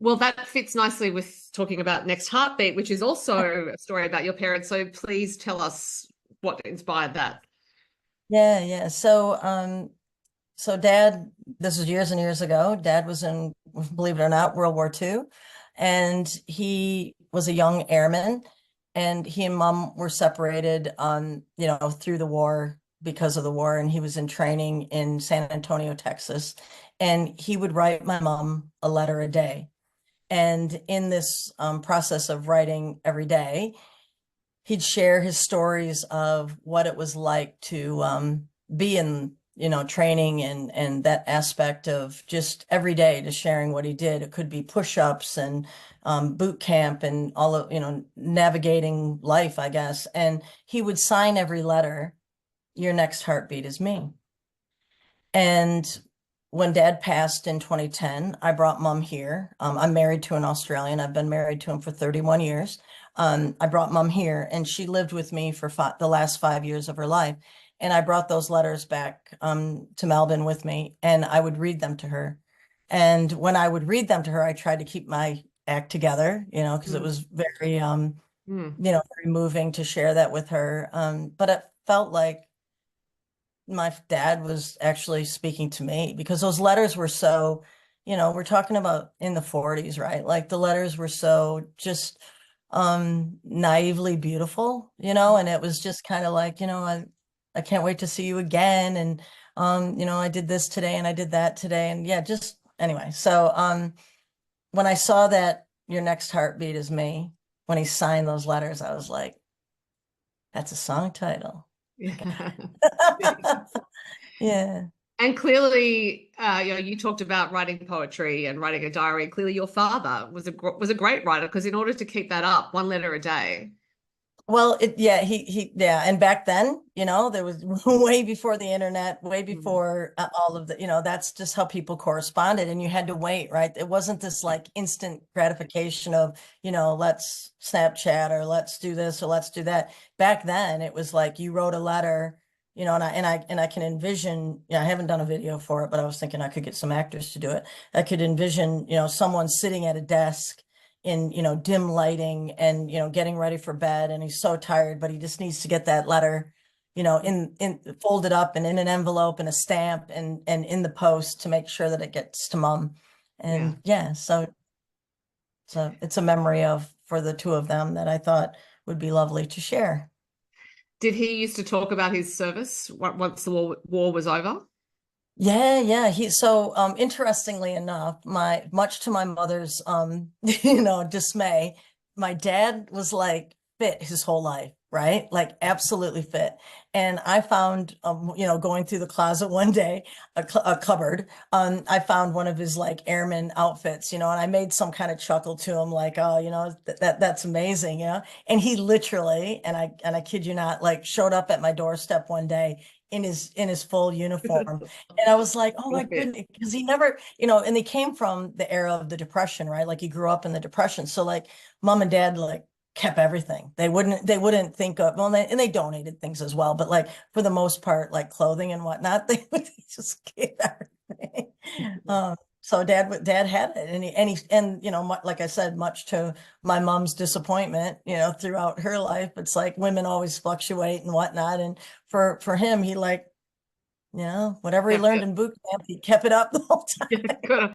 Well, that fits nicely with talking about Next Heartbeat, which is also a story about your parents. So please tell us what inspired that. Yeah, yeah. So dad, this was years and years ago. Dad was in, believe it or not, World War II, and he was a young airman, and he and mom were separated through the war because of the war, and he was in training in San Antonio, Texas, and he would write my mom a letter a day. And in this process of writing every day, he'd share his stories of what it was like to be in training and that aspect of just every day to sharing what he did. It could be push-ups and boot camp and all of navigating life, I guess. And he would sign every letter, "Your next heartbeat is me." And when dad passed in 2010, I brought mom here. I'm married to an Australian. I've been married to him for 31 years. I brought mom here and she lived with me for the last 5 years of her life. And I brought those letters back to Melbourne with me and I would read them to her. And when I would read them to her, I tried to keep my act together, because it Mm. was very, Mm. very moving to share that with her. But it felt like my dad was actually speaking to me because those letters were so, we're talking about in the 40s, right? Like the letters were so just naively beautiful, and it was just kind of like, I can't wait to see you again. And I did this today and I did that today. And yeah, just anyway. So when I saw that your next heartbeat is me, when he signed those letters, I was like, that's a song title. I Yeah. got it. Yeah. And clearly, you talked about writing poetry and writing a diary. Clearly, your father was a great writer because in order to keep that up, one letter a day. Well, yeah, yeah. And back then, there was way before the internet, way Mm. before all of the, that's just how people corresponded and you had to wait, right? It wasn't this like instant gratification of, let's Snapchat or let's do this or let's do that. Back then, it was like you wrote a letter, and I can envision, I haven't done a video for it, but I was thinking I could get some actors to do it. I could envision, someone sitting at a desk in dim lighting and getting ready for bed and he's so tired but he just needs to get that letter in folded up and in an envelope and a stamp and in the post to make sure that it gets to mom. Yeah. And yeah, so it's a memory of for the two of them that I thought would be lovely to share. Did he used to talk about his service once the war was over? Yeah. Interestingly enough, my much to my mother's dismay, my dad was like fit his whole life, right? Like absolutely fit. And I found going through the closet one day, a cupboard, I found one of his like airman outfits, and I made some kind of chuckle to him like, "Oh, that's amazing," And he literally, and I kid you not, like showed up at my doorstep one day in his full uniform. And I was like, oh Full my fit. goodness, because he never, and they came from the era of the Depression, right? Like he grew up in the Depression. So like mom and dad like kept everything. They wouldn't think of, well, and they donated things as well, but like for the most part, like clothing and whatnot, they just gave everything. So dad had it, and like I said, much to my mom's disappointment, throughout her life, it's like women always fluctuate and whatnot, and for him, he like, whatever he Kept learned it. in boot camp, he kept it up the whole time. Good